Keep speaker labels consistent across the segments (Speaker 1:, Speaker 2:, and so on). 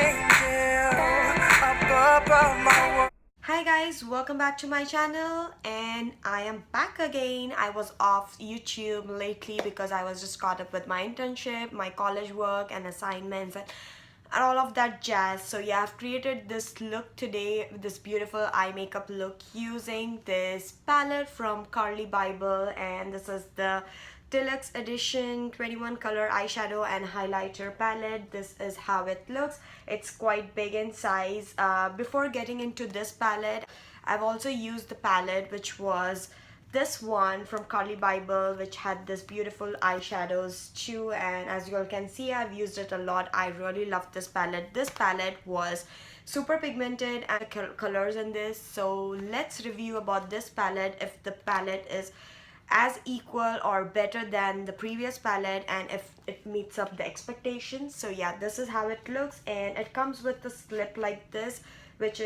Speaker 1: angel up above my world.
Speaker 2: Hi guys, welcome back to my channel and I am back again. I was off YouTube lately because I was just caught up with my internship, my college work and assignments and all of that jazz. So yeah, I've created this look today, this beautiful eye makeup look using this palette from Carli Bybel, and this is the Deluxe edition 21 color eyeshadow and highlighter palette. This is how it looks. It's quite big in size. Before getting into this palette, I've also used the palette which was this one from Carli Bybel, which had this beautiful eyeshadows too, and as you all can see, I've used it a lot. I really love this palette. This palette was super pigmented and colors in this. So let's review about this palette, if the palette is as equal or better than the previous palette and if it meets up the expectations. So yeah, this is how it looks, and it comes with a slip like this, which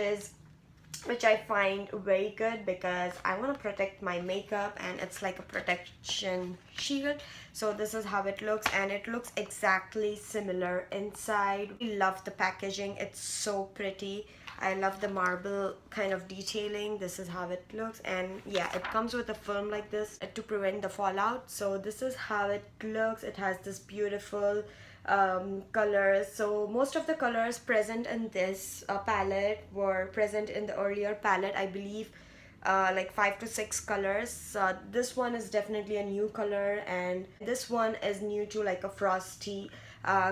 Speaker 2: I find very good because I want to protect my makeup and it's like a protection shield. So this is how it looks, and it looks exactly similar inside. I love the packaging, it's so pretty. I love the marble kind of detailing. This is how it looks, and yeah, it comes with a film like this to prevent the fallout. So this is how it looks. It has this beautiful colors. So most of the colors present in this palette were present in the earlier palette, I believe. Like 5 to 6 colors. This one is definitely a new color, and this one is new to like a frosty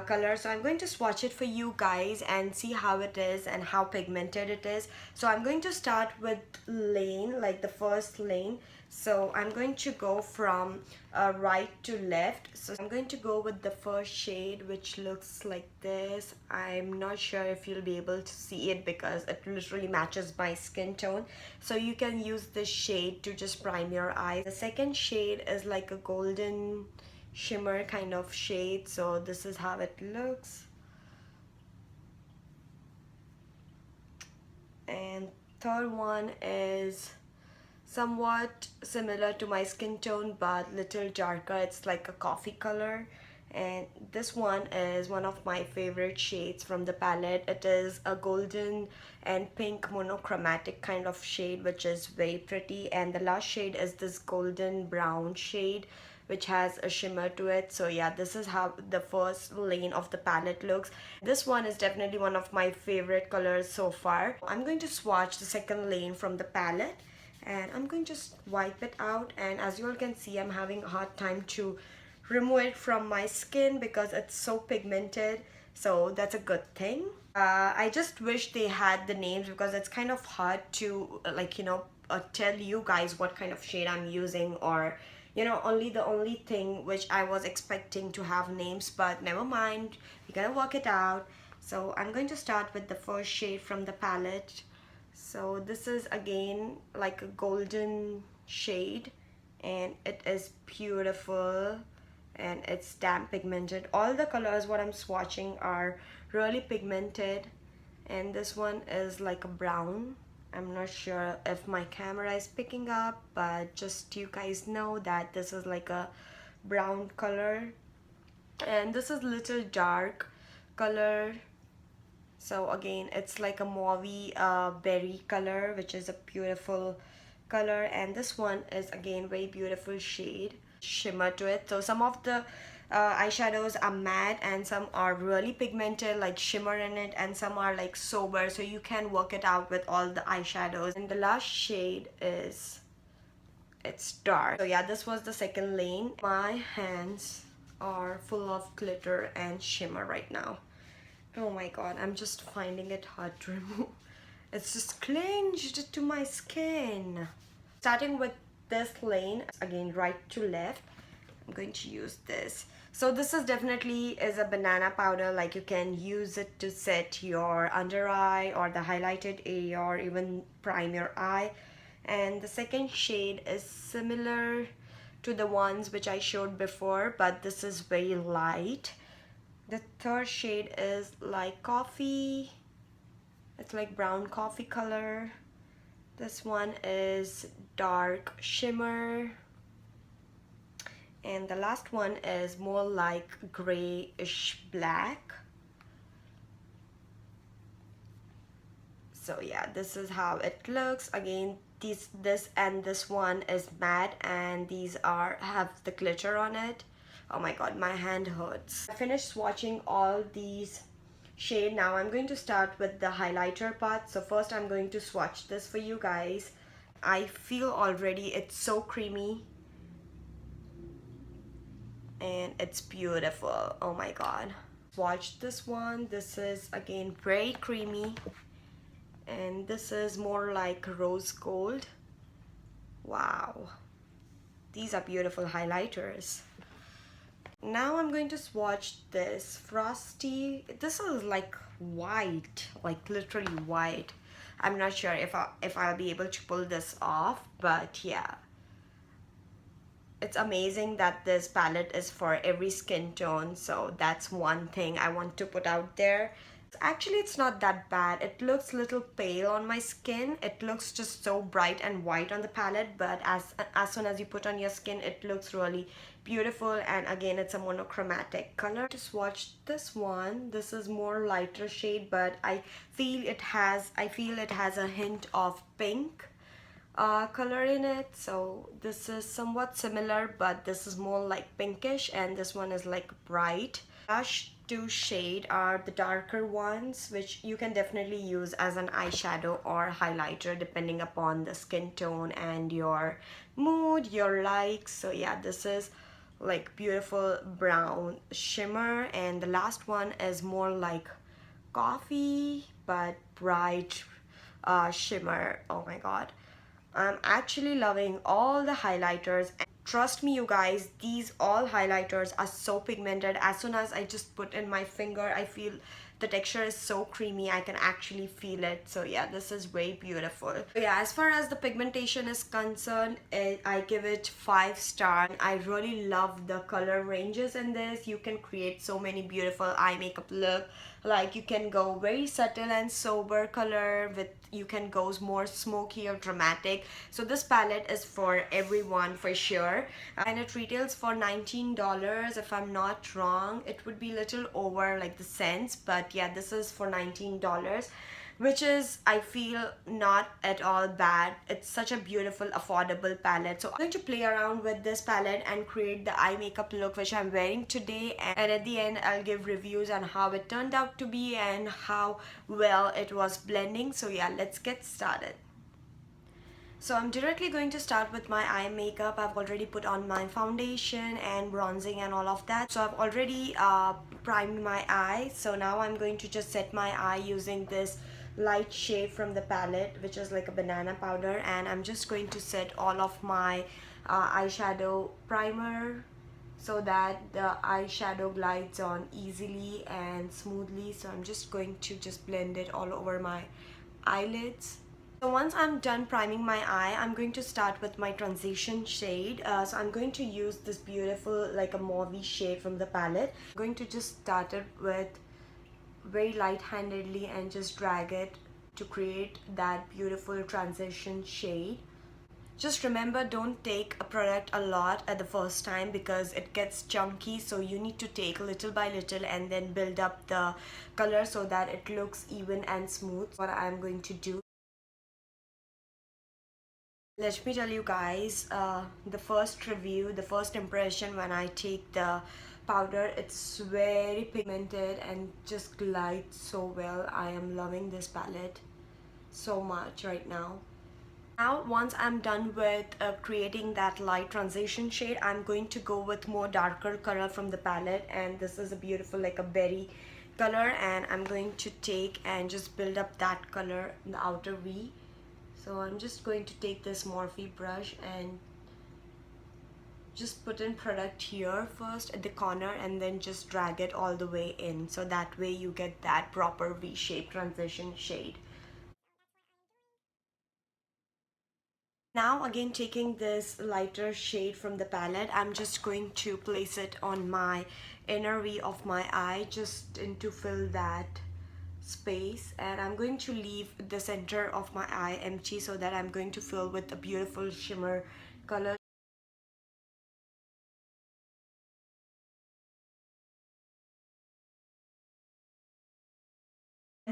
Speaker 2: color. So I'm going to swatch it for you guys and see how it is and how pigmented it is. So I'm going to start with lane, like the first lane. So I'm going to go from right to left. So I'm going to go with the first shade, which looks like this. I'm not sure if you'll be able to see it because it literally matches my skin tone. So you can use this shade to just prime your eyes. The second shade is like a golden shimmer kind of shade. So this is how it looks. And third one is somewhat similar to my skin tone but little darker. It's like a coffee color, and this one is one of my favorite shades from the palette. It is a golden and pink monochromatic kind of shade, which is very pretty. And the last shade is this golden brown shade, which has a shimmer to it. So yeah, this is how the first lane of the palette looks. This one is definitely one of my favorite colors so far. I'm going to swatch the second lane from the palette, and I'm going to just wipe it out. And as you all can see, I'm having a hard time to remove it from my skin because it's so pigmented. So that's a good thing. I just wish they had the names because it's kind of hard to tell you guys what kind of shade I'm using, or only the only thing which I was expecting to have names, but never mind, we're gonna work it out. So I'm going to start with the first shade from the palette. So this is again like a golden shade, and it is beautiful and it's damn pigmented. All the colors what I'm swatching are really pigmented, and this one is like a brown. I'm not sure if my camera is picking up, but just you guys know that this is like a brown color, and this is little dark color. So again, it's like a mauvey berry color, which is a beautiful color. And this one is again very beautiful shade, shimmer to it. So some of the eyeshadows are matte and some are really pigmented, like shimmer in it, and some are like sober. So you can work it out with all the eyeshadows. And the last shade is, it's dark. So yeah, this was the second lane. My hands are full of glitter and shimmer right now. Oh my god, I'm just finding it hard to remove. It's just clinged to my skin. Starting with this lane, again right to left, I'm going to use this. So this is definitely is a banana powder. Like you can use it to set your under eye or the highlighted area, or even prime your eye. And the second shade is similar to the ones which I showed before, but this is very light. The third shade is like coffee. It's like brown coffee color. This one is dark shimmer. And the last one is more like grayish black. So yeah, this is how it looks. Again, this and this one is matte, and these are have the glitter on it. Oh my god, my hand hurts. I finished swatching all these shade. Now I'm going to start with the highlighter part. So first I'm going to swatch this for you guys. I feel already it's so creamy and it's beautiful. Oh my god. Swatch this one. This is again very creamy, and this is more like rose gold. Wow, these are beautiful highlighters. Now I'm going to swatch this frosty. This is like white, like literally white. I'm not sure if I'll be able to pull this off, but yeah, it's amazing that this palette is for every skin tone. So that's one thing I want to put out there. Actually, it's not that bad. It looks a little pale on my skin. It looks just so bright and white on the palette, but as soon as you put on your skin, it looks really beautiful. And again, it's a monochromatic color. To swatch this one, this is more lighter shade, but I feel it has a hint of pink color in it. So this is somewhat similar, but this is more like pinkish, and this one is like bright. Blush to shade are the darker ones, which you can definitely use as an eyeshadow or highlighter depending upon the skin tone and your mood, your likes. So yeah, this is like beautiful brown shimmer, and the last one is more like coffee but bright shimmer. Oh my god, I'm actually loving all the highlighters. Trust me you guys, these all highlighters are so pigmented. As soon as I just put in my finger, I feel the texture is so creamy. I can actually feel it. So yeah, this is very beautiful. So yeah, as far as the pigmentation is concerned, I give it 5 stars. I really love the color ranges in this. You can create so many beautiful eye makeup look. Like you can go very subtle and sober color, with you can go more smoky or dramatic. So this palette is for everyone for sure, and it retails for $19 if I'm not wrong. It would be a little over like the cents, but yeah, this is for $19, which is, I feel, not at all bad. It's such a beautiful affordable palette. So I'm going to play around with this palette and create the eye makeup look which I'm wearing today, and at the end I'll give reviews on how it turned out to be and how well it was blending. So yeah, let's get started. So I'm directly going to start with my eye makeup. I've already put on my foundation and bronzing and all of that. So I've already primed my eye. So now I'm going to just set my eye using this light shade from the palette, which is like a banana powder, and I'm just going to set all of my eyeshadow primer so that the eyeshadow glides on easily and smoothly. So I'm just going to just blend it all over my eyelids. So once I'm done priming my eye, I'm going to start with my transition shade. So I'm going to use this beautiful like a mauve shade from the palette. I'm going to just start it with very light-handedly and just drag it to create that beautiful transition shade. Just remember, don't take a product a lot at the first time because it gets chunky, so you need to take little by little and then build up the color so that it looks even and smooth. What I'm going to do. Let me tell you guys, the first review, the first impression when I take the powder, it's very pigmented and just glides so well. I am loving this palette so much right now. Now once I'm done with creating that light transition shade, I'm going to go with more darker color from the palette, and this is a beautiful like a berry color, and I'm going to take and just build up that color in the outer V. So I'm just going to take this Morphe brush and just put in product here first at the corner and then just drag it all the way in, so that way you get that proper V-shaped transition shade. Now again, taking this lighter shade from the palette, I'm just going to place it on my inner V of my eye, just to fill that space, and I'm going to leave the center of my eye empty so that I'm going to fill with a beautiful shimmer color.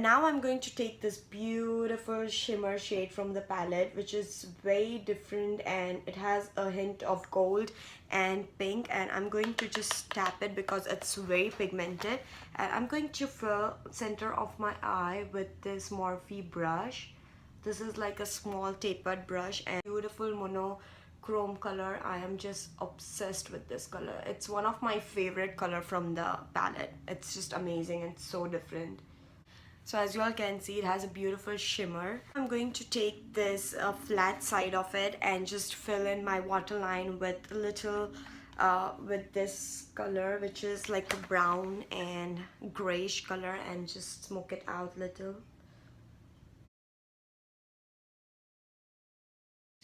Speaker 2: Now I'm going to take this beautiful shimmer shade from the palette, which is very different and it has a hint of gold and pink, and I'm going to just tap it because it's very pigmented. And I'm going to fill center of my eye with this Morphe brush. This is like a small tapered brush and beautiful monochrome color. I am just obsessed with this color. It's one of my favorite color from the palette. It's just amazing and so different. So as you all can see, it has a beautiful shimmer. I'm going to take this flat side of it and just fill in my waterline with a little with this color, which is like a brown and grayish color, and just smoke it out little.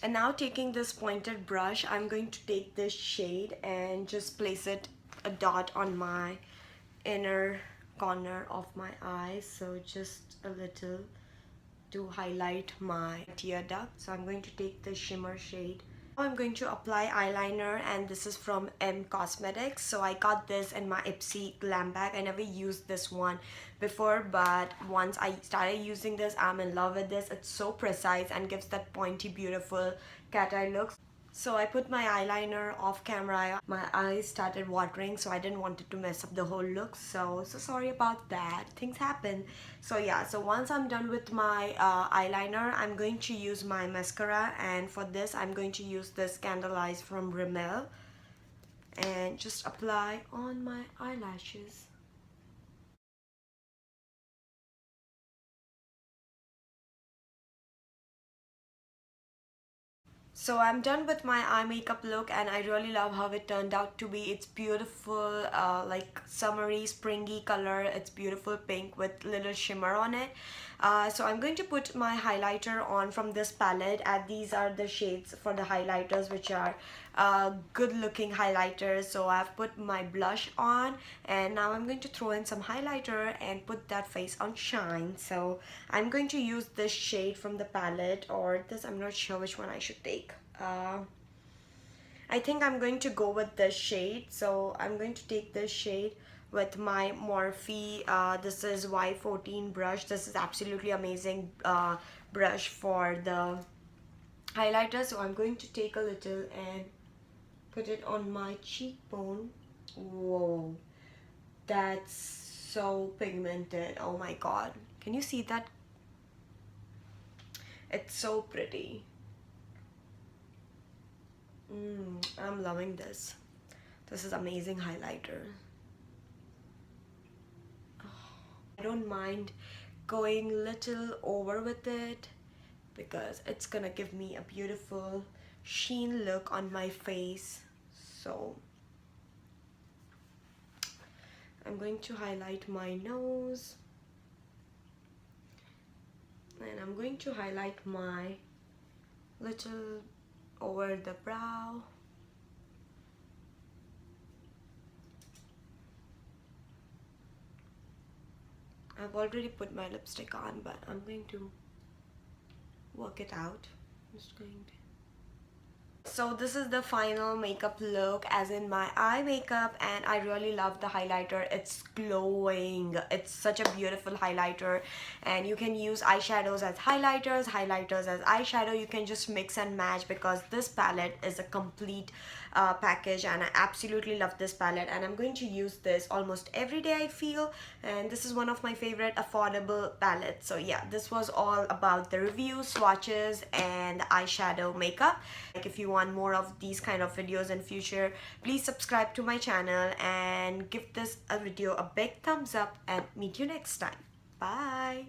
Speaker 2: And now taking this pointed brush, I'm going to take this shade and just place it a dot on my inner corner of my eye, so just a little to highlight my tear duct. So I'm going to take the shimmer shade. Now I'm going to apply eyeliner, and this is from M Cosmetics. So I got this in my Ipsy glam bag. I never used this one before, but once I started using this, I'm in love with this. It's so precise and gives that pointy beautiful cat eye look. So I put my eyeliner off camera. My eyes started watering, so I didn't want it to mess up the whole look. So sorry about that. Things happen. So yeah, so once I'm done with my eyeliner, I'm going to use my mascara. And for this, I'm going to use this Candle Eyes from Rimmel. And just apply on my eyelashes. So I'm done with my eye makeup look, and I really love how it turned out to be. It's beautiful, like summery, springy color. It's beautiful pink with little shimmer on it. So I'm going to put my highlighter on from this palette, and these are the shades for the highlighters, which are good looking highlighters. So I've put my blush on, and now I'm going to throw in some highlighter and put that face on shine. So I'm going to use this shade from the palette, or this, I'm not sure which one I should take. I think I'm going to go with this shade. So I'm going to take this shade with my Morphe, this is Y14 brush. This is absolutely amazing brush for the highlighter. So I'm going to take a little and put it on my cheekbone. Whoa, that's so pigmented. Oh my god, can you see that? It's so pretty. I'm loving this. This is amazing highlighter. I don't mind going little over with it because it's gonna give me a beautiful sheen look on my face. So I'm going to highlight my nose, and I'm going to highlight my little over the brow. I've already put my lipstick on, but I'm going to work it out. I'm just going to. So this is the final makeup look, as in my eye makeup, and I really love the highlighter. It's glowing. It's such a beautiful highlighter, and you can use eyeshadows as highlighters, highlighters as eyeshadow. You can just mix and match because this palette is a complete package, and I absolutely love this palette, and I'm going to use this almost every day, I feel, and this is one of my favorite affordable palettes. So yeah, this was all about the review, swatches, and eyeshadow makeup. Like, if you want more of these kind of videos in future, please subscribe to my channel and give this a video a big thumbs up, and meet you next time. Bye.